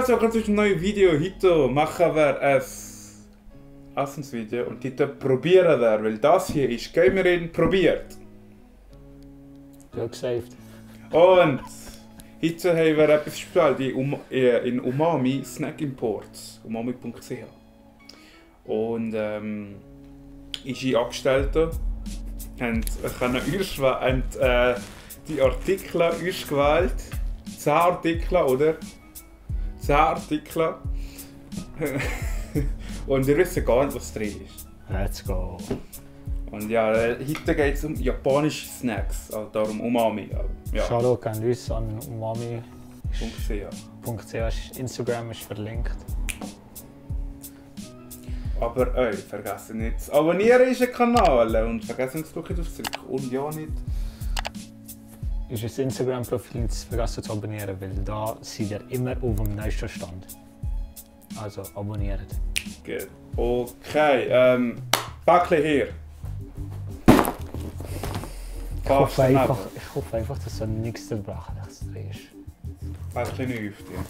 soll sogar ein neues Video heute machen, wir ein Essensvideo und heute probieren wir, weil das hier ist Gamerin probiert. Ja, gesaved. Und heute haben wir etwas bestellt in Umami Snack Imports, umami.ch. Und unsere Angestellten haben die Artikel ausgewählt. 10 Artikel, oder? 10 Artikel. Und wir wissen gar nicht, was drin ist. Let's go. Und ja, heute geht es um japanische Snacks, also darum Umami. Ja. Shoutout an uns an umami.ch. Instagram ist verlinkt. Aber vergessen nicht zu abonnieren unseren Kanal und vergessen nicht zu drücken aufs Zurück. Und ja nicht. Unser Instagram-Profil nicht vergessen zu abonnieren, weil da seid ihr immer auf dem neuesten Stand. Also abonniert. Gut. Okay, Päckchen hier. Ich hoffe einfach, dass so nichts Zerbrachliches drin ist. Päckchen nicht auf dir.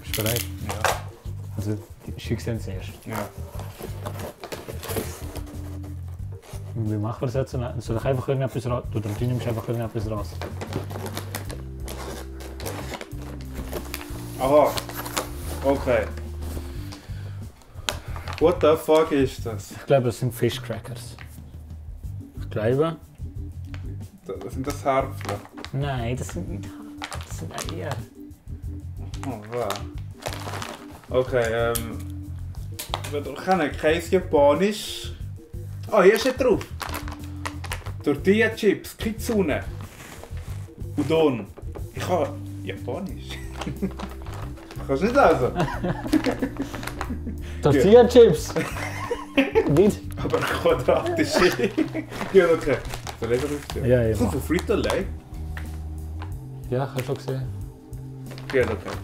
Bist du bereit? Ja. Also, schickst du zuerst. Ja. Wie machen wir das jetzt? Soll ich einfach irgendetwas raus? Oder du nimmst einfach irgendetwas raus? Aha. Okay. What the fuck ist das? Ich glaube, das sind Fischcrackers. Ich glaube. Das sind das Härpfle. Nein, das sind nicht. Das sind Eier. Oh wow. Okay, wir kennen kein Japanisch. Oh, hier steht drauf. Tortilla Chips, Kitsune. Udon. Ich kann Japanisch. Kannst du nicht lesen? Tortilla Chips! Nicht? Aber quadratische. Ja, okay. Soll ich drauf? Ja, ja. Das ist von Frito-Lay. Ja, ich habe schon gesehen. Ja, okay.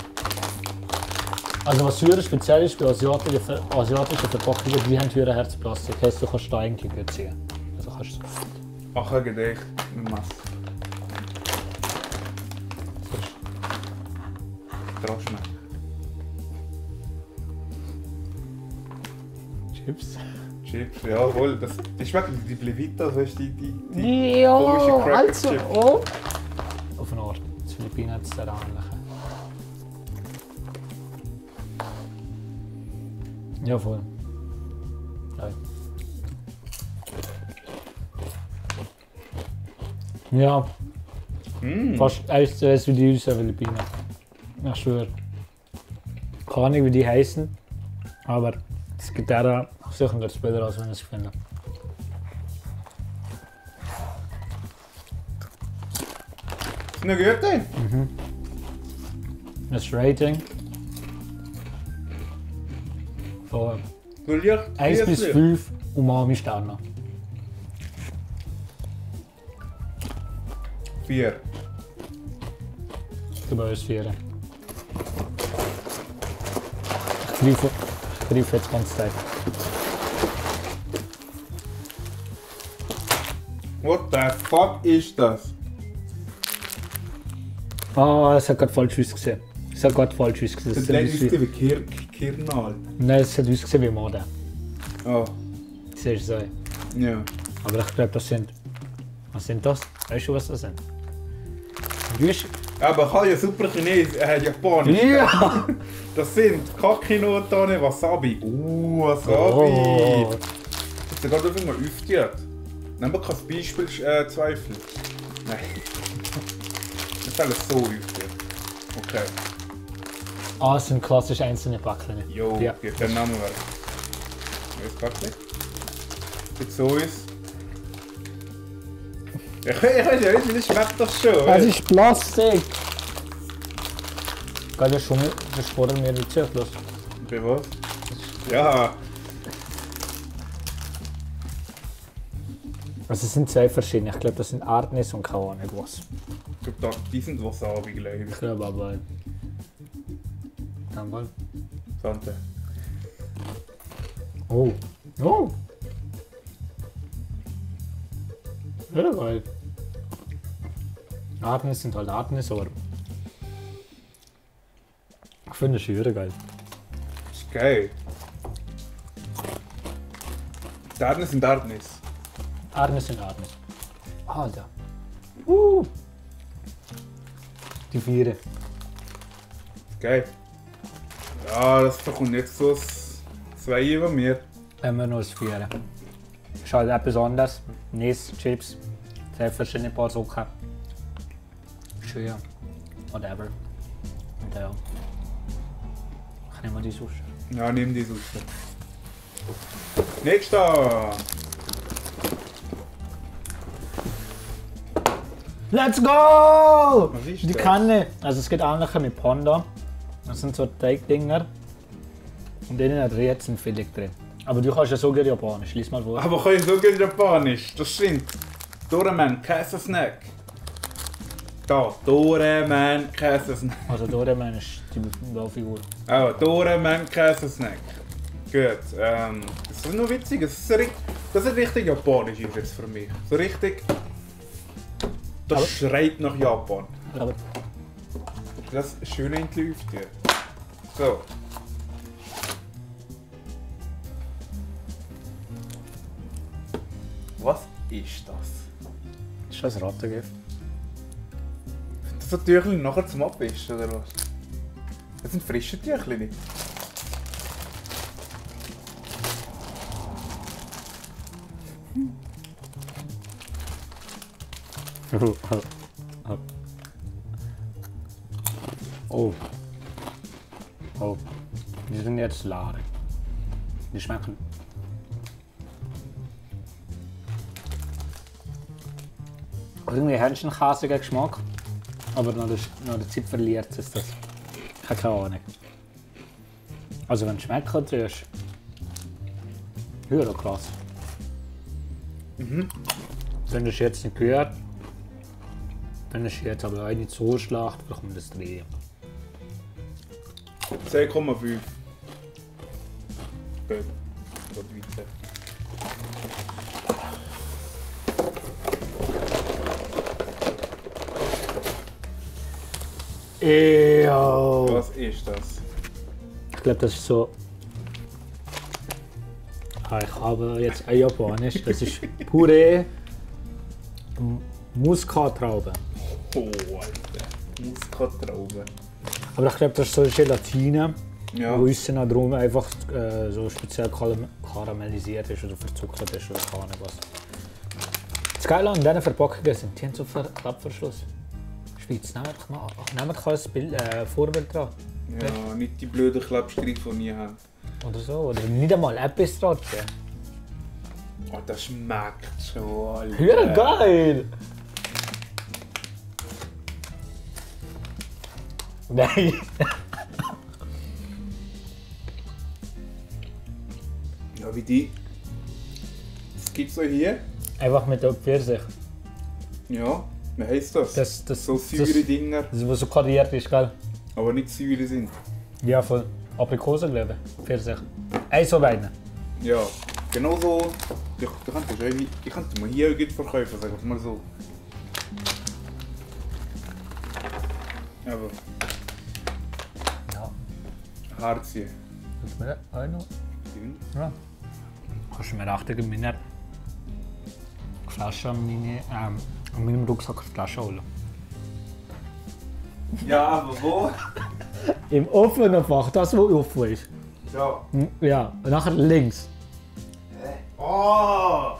Also was sehr speziell ist bei asiatischen Verpackungen, die haben höhere Herzplastik. Das heisst, du kannst da eigentlich gut ziehen. Also kannst du... Mach ein Gedicht mit Messer. Droschne. Chips? Chips, jawohl. Das ist wegen die Blevitas, weißt du, die Ja, komische also, Cracker-Chips. oh. Auf eine Art. Die Philippinen hat es sehr ähnlich. Ja, voll. Ja. Fast eins zu eins wie die unseren Philippinen. Ich schwöre. Keine Ahnung, wie die heißen, aber es gibt auch suchen wir das Bilder aus, wenn ich es finde. Ist noch gut, ey? Das Rating von Will ich? 1 bis 5 Umami-Sterne. 4. Ich gebe uns 4. Ich greife jetzt ganz Zeit. What the fuck ist das? Ah, es hat gerade falsch ausgesehen. Es hat gerade falsch ausgesehen. Das ist wie Kirnal. Nein, es hat ausgesehen wie Mode. Oh, Siehst du so? ja. Aber ich glaube, das sind... Was sind das? Weißt du, was das sind? Wüst... Aber ich habe ja super Chinesisch, Japanisch. Ja! Das sind Kakinotane, Wasabi. Wasabi. Oh. Jetzt sogar dürfen wir öfter. Nehmen wir kein Beispiel Zweifel. Nein. Das ist alles so öfter. Okay. Ah, es sind klassisch einzelne Päckchen. Jo, Ja. ja. Den Namen wäre. Jetzt Päckchen. Jetzt so ist. Ich weiß ja nicht, wie das schmeckt das schon. Es ist Plastik! Geil, das sparen wir nicht sehr los. Bei was? Ja. Also es sind zwei verschiedene. Ich glaube, das sind Erdnüsse und keine Ahnung was. Ich glaube, die sind Wasabi, glaube ich. Ich glaube aber... Dann mal. Sante. Oh! Oh! Ja, geil. Erdnüsse sind halt Erdnüsse, aber... Ich finde es schön geil. Das ist geil. Darkness in Darkness. Arnes in Arnes. Alter. Die Viere. Geil. Ja, das kommt jetzt so das 2 über mir. Immer noch das Viere. Ist halt etwas anderes. Nice, Chips, 2 verschiedene Paar Zucker. Schön. Whatever. Und ja. Ich nehme mal die Sushi. Ja, nimm die Suppe. Nächster! Let's go! Was ist Die das? Kanne. Also es geht ähnlich mit Panda. Das sind so Teigdinger. Und innen hat jetzt ein Filet drin. Aber du kannst ja so gut Japanisch. Lies mal vor. Aber kann ich so gut Japanisch? Das stimmt. Doraemon, Käsesnack. Da, Doraemon, Käsesnack. Also Doraemon ist die Baufigur. Oh, Doraemon, Käsesnack. Gut, das ist noch witzig. Das ist richtig japanisch ist jetzt für mich. So richtig... Das Aber- schreit nach Japan. Aber Das ist schön in die Lüfte. So. Was ist das? ist das Rattengift? Sind das so Tüchlein nachher zum Abwischen oder was? Das sind frische Tüchlein. Oh. Oh. Die sind jetzt Lade. Die schmecken. Irgendwie Hähnchenkäsiger Geschmack. Aber nach der Zeit verliert es das. Ich habe keine Ahnung. Also wenn es schmeckt, ist höher krass. Wenn es jetzt nicht gehört, wenn es jetzt aber auch nicht so schlecht, bekommt das 3. 10,5. Gut. Geht weiter. Eyo. Was ist das? Ich glaube, das ist so. Ich habe jetzt ein Japanisch. Das ist Puree Muskatraube. Oh, Alter. Muskatraube. Aber ich glaube, das ist so Gelatine, Ja. wo außen noch drum einfach so speziell karamellisiert ist oder verzuckert ist oder keine Ahnung was. Das Geile an diesen Verpackungen sind, die haben so einen Klappverschluss. Schweiz, nehmt kein Bild, Vorbild dran. Ja, nicht die blöden Klebstreifen, die wir nie haben. Oder so, oder nicht einmal etwas dran. Oh, das schmeckt schon, Alter. Ja, geil! Nein! Ja, wie die. Was gibt's so hier? Einfach mit der Pfirsich. Ja, wie heisst das? Das, So saure Dinger, das, was so kariert ist, gell? aber nicht saure sind. Ja, voll. Aprikosen, glaube ich. Pfirsich. So Weine. Ja, genau so. Ich könnte mal hier auch gut verkaufen, sagen wir mal so. Aber Ja. Harzie. Willst du mir auch noch? Ja. Kannst du mir achten, in meiner Flasche an meinem Rucksack eine Flasche holen? Ja, aber wo? Im offenen Fach, das wo offen ist. Ja. Ja, und nachher links. Oh!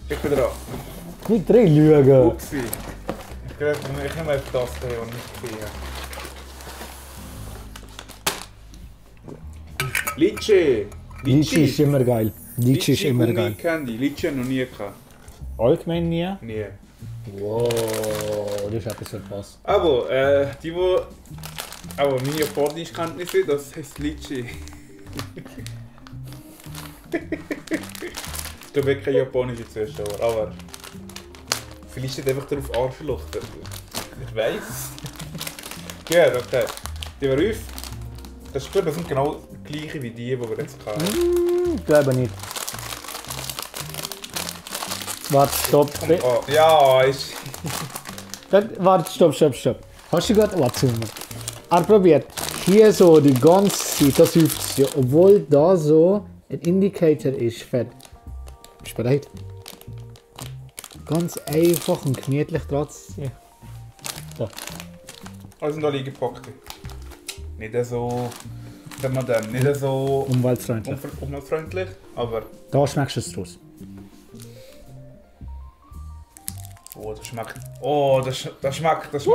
Ich bin dran. Nicht drin lügen. Upsi. Ich glaube, ich nehme einfach das hier und nicht hier. Litschi! Litchi ist immer geil. Litchi ist immer geil. Candy. Litschi habe ich noch nie gehabt. Allgemein nie? Nie. Wow, das ist etwas verpasst. Aber, aber meine japanische Kenntnisse, das heisst Litschi. Ich glaube wirklich kein japanischer Zuschauer, aber vielleicht steht einfach drauf Arschloch. Ich weiss. Ja, okay. Die wir auf. Das ist gut, das sind genau die gleichen wie die wir jetzt hatten. Glaube nicht. Warte, stopp. Oh, ja, ist. Warte, stopp. Hast du gerade angezogen? Er probiert hier so die ganze Zeit das aufzuziehen, obwohl da so ein Indicator ist für... Bist du bereit? Ganz einfach und gemütlich dran zu ziehen. So. Also sind alle eingepackt. Nicht so... Wenn man dann nicht so... Umweltfreundlich. Umweltfreundlich, aber... Da schmeckst du es draus. Oh, das schmeckt... Oh, das schmeckt so...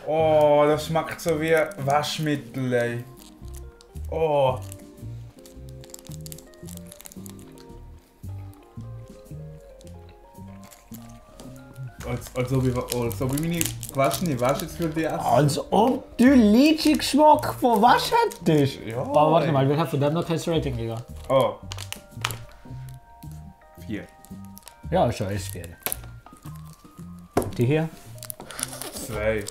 Oh, das schmeckt so wie Waschmittel, ey. Oh. Als ob ich meine gewaschene Wäsche jetzt für die essen. Als ob du Litchi-Geschmack von was hättest. Ja, Aber warte ey. mal, wir haben von dem noch kein Rating gegeben. Oh. 4. Ja, schon ist 4. Die hier? 2.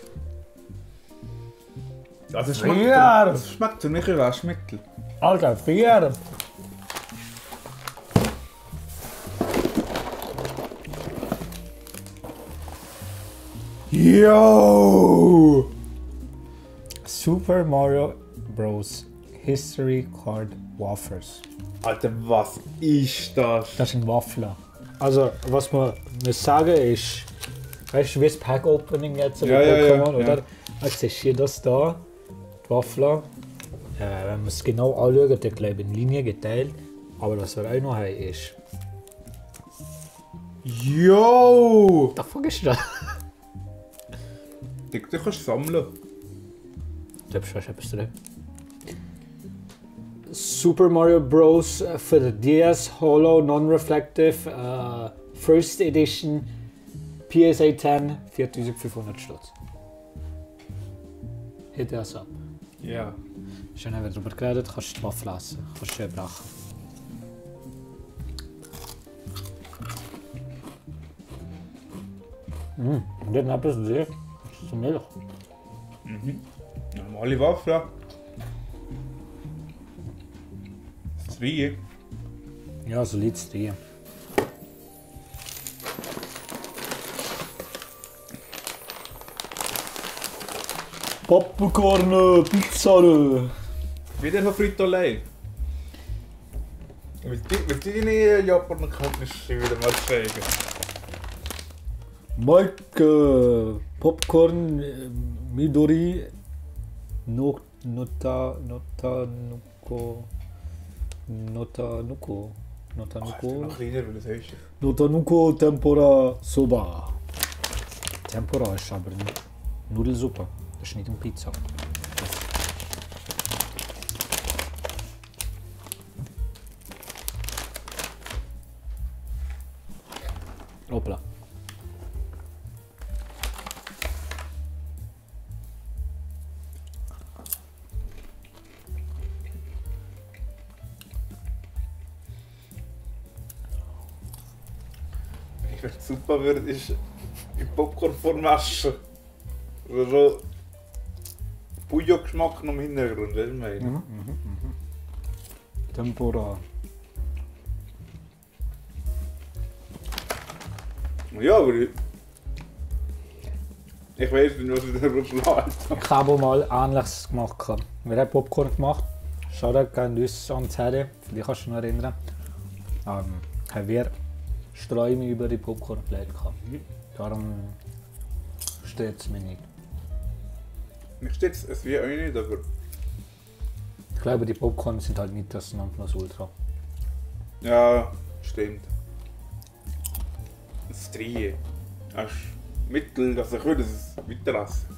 Also Ja. es schmeckt für mich wie Waschmittel. Alter, 4. Yo! Super Mario Bros. History Card Wafers. Alter, was ist das? Das sind Waffler. Also, was man muss sagen ist, weißt du, wie das Pack-Opening jetzt Ja, ja, ja, Pokémon, oder? Jetzt siehst du hier das da, die Waffler. Wenn man es genau anschaut, dann glaube ich in Linie geteilt. Aber was wir auch noch haben ist... Yo! Da fuck ist das? Die kannst du sammeln. Da ist etwas drin. Super Mario Bros. Für die DS Holo Non-Reflective First Edition PSA 10 4500 Stutz. Hit das ab. Ja. Schon haben wir darüber geredet, kannst du die Waffe lassen, kannst du schön brechen. Und dann etwas sehr. Das ist so Milch. Normale Waffe. Das 3. Ja, so liegt es dir. Popcorn, Pizza. Wieder von Frito-Lay. Willst du deine Japan-Kenntnisse wieder mal zeigen? Mike, Popcorn, Midori, Notanuko. Noch kleiner, weil das heißt. Notanuko Tempura Soba. Tempura ist aber Nudelsuppe. Das ist nicht eine Pizza. Hoppla. Was super wird, ist in Popcorn waschen. Oder so Bouillon-Geschmack noch im Hintergrund, weißt du, was ich meine? Tempura. Ja, aber ich weiß nicht, was ich darüber schlage. Ich habe mal Ähnliches gemacht. Wir haben Popcorn gemacht. Schade, kein uns ans Herz. Für dich kannst du dich noch erinnern. Haben wir Sträume über die Popcorn gelegt. Darum steht es mir nicht. Mir steht es wie auch nicht, aber... Ich glaube, die Popcorn sind halt nicht das Nonplusultra. Ja, stimmt. Das 3. Das ist Mittel, dass ich würde es weiterlassen.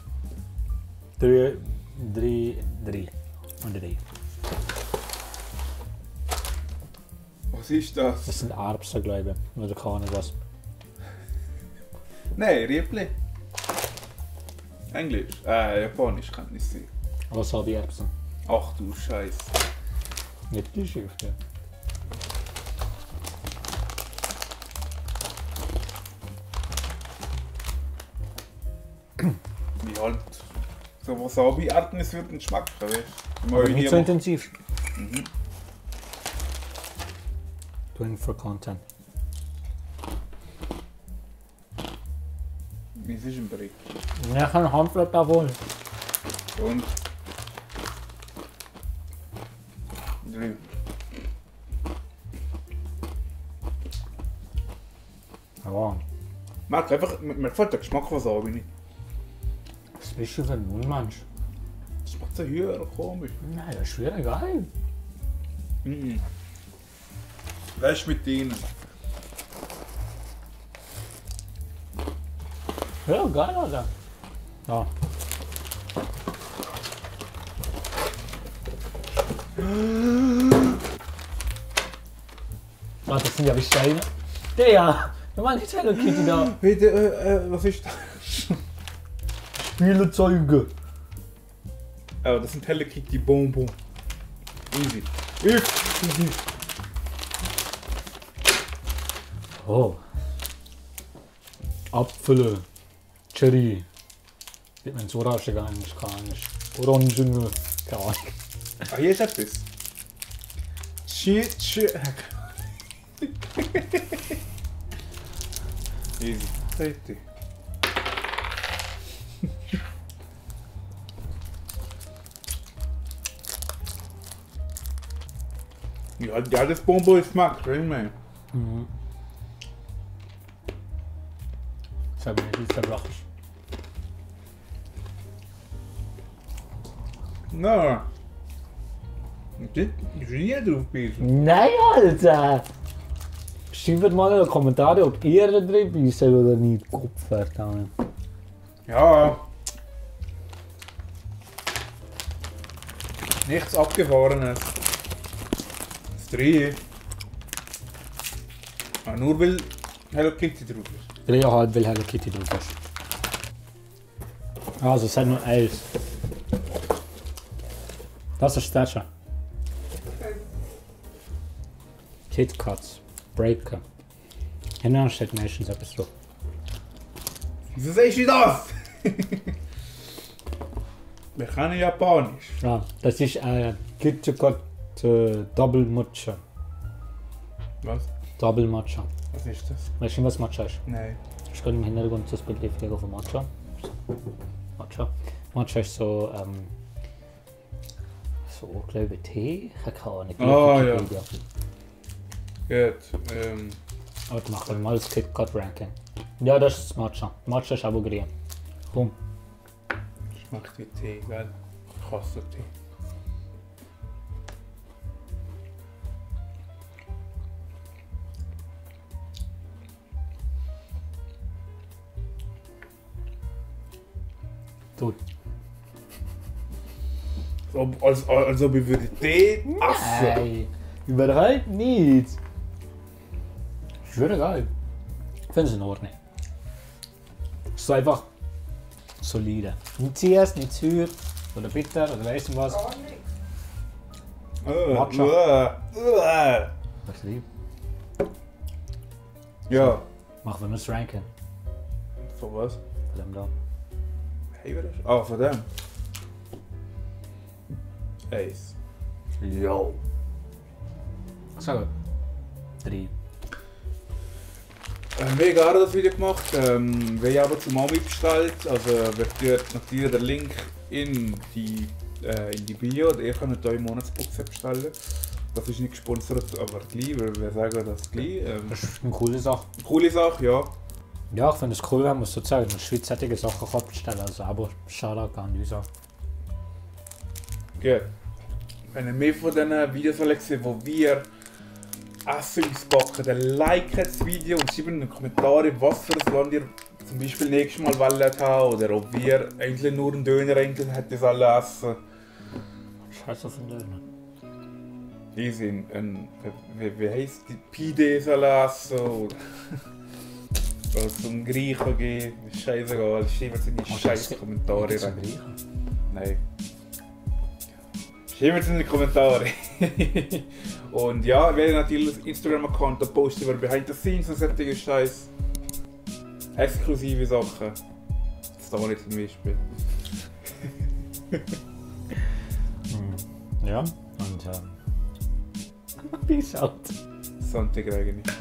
3. Was ist das? Das sind Erbsen, glaube ich. Oder keine Ahnung was. Nein, Riebli. Englisch. Japanisch kann nicht sein. Wasabi-Erbsen. Ach du Scheiße. Nicht die Schrift, ja. Wie halt so Wasabi-Arten es würden schmecken, weißt du? Aber nicht so intensiv. Doing for content. Wie ist ein Brick? Ja, ich habe eine Handvoll davon. Und? 3. Ja, Merk einfach, mir gefällt der Geschmack was an, bin ich. was bist du für ein Unmensch? Das schmeckt so höher komisch. Nein, das ist wieder geil. Mhm. Weißt mit ihnen. Ja, geil, Alter. Ja. Ah, das sind ja wie Steine. Der, wir machen nicht Hello Kitty da. Bitte, was ist das? Spielzeuge. Oh, das sind Hello Kitty Bonbon. Easy. Easy. Oh. Apfel. Cherry. Wird man so rasch gar nicht. Orangen. Keine Ahnung. Ah, hier ist etwas. Easy. Richtig. Ja, das Bonbon schmeckt, really, man. Mhm. Das habe ich nicht zerbracht. Na. Das ist nie drauf beißen. Nein, Alter! Schreibt mal in die Kommentare, ob ihr da drin beißt oder nicht. Kopf, verdammt. Ja. Nichts Abgefahrenes. Das 3. Ah, nur weil Hello Kitty drauf ist. Ich halt, weil Hello Kitty drauf ist. Also, es hat nur 11. Das ist das schon. KitKats. Breaker. Hinten steht Nations etwas drauf. Wieso sagst du das? Wir können Japanisch. Ja, das ist KitKat Double Matcha. Was? Double Matcha. Was ist das? Weißt du, was Matcha ist? Nein. Ich kann im Hintergrund das Bild legen von Matcha. Matcha ist so, so glaube ich Tee. Ich habe keine Ahnung. Ah, ja. Wikipedia. Gut. Aber machen wir mal das KitKat Ranking. Ja, das ist Matcha. Matcha ist aber grün. Komm. Schmeckt wie Tee, gell? Kassentee. Tut. Als ob ich würde Tee essen. Nein, überhaupt nicht. Ist wieder geil. Ich finde es in Ordnung. Es ist einfach solide. Nicht süß, nicht süß oder bitter oder weiss ich was. Matcha. Was lieb. Ja. Machen wir nur das Ranking. Von was? Von dem da. Hey, wer ist? Ah, von dem. Eins. Jo. Sag gut. 3. Wir haben das Video gemacht. Wir haben zu Mami bestellt. Also wir tun natürlich den Link in die Bio. Ihr könnt euch Monatsbox bestellen. Das ist nicht gesponsert, aber gleich. Wir sagen das gleich. Das ist eine coole Sache. Coole Sache, ja. Ja, ich finde es cool, wenn man sozusagen in der Schweiz solche Sachen kann bestellen kann. Also aber Shoutout an uns auch. Gut. Wenn ihr mehr von diesen Videos sehen wollt, wo wir Essen auspacken, dann liked das Video und schreibt in die Kommentare, was für ein Land ihr zum Beispiel nächstes Mal wollt haben oder ob wir eigentlich nur einen Döner eigentlich hätten sollen essen. Scheiße auf den Döner. Easy, wie heisst die Pide sollen essen oder zum Griechen gehen, scheißegal, schreibt es in die scheiß Kommentare rein. Nein. Schreibt es in die Kommentare. Und ja, wir haben natürlich einen Instagram-Account, da posten wir behind the scenes und solche Scheiß. Exklusive Sachen. Das da nicht zum Beispiel. Ja, und peace out. Sonntag eigentlich.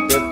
Gut.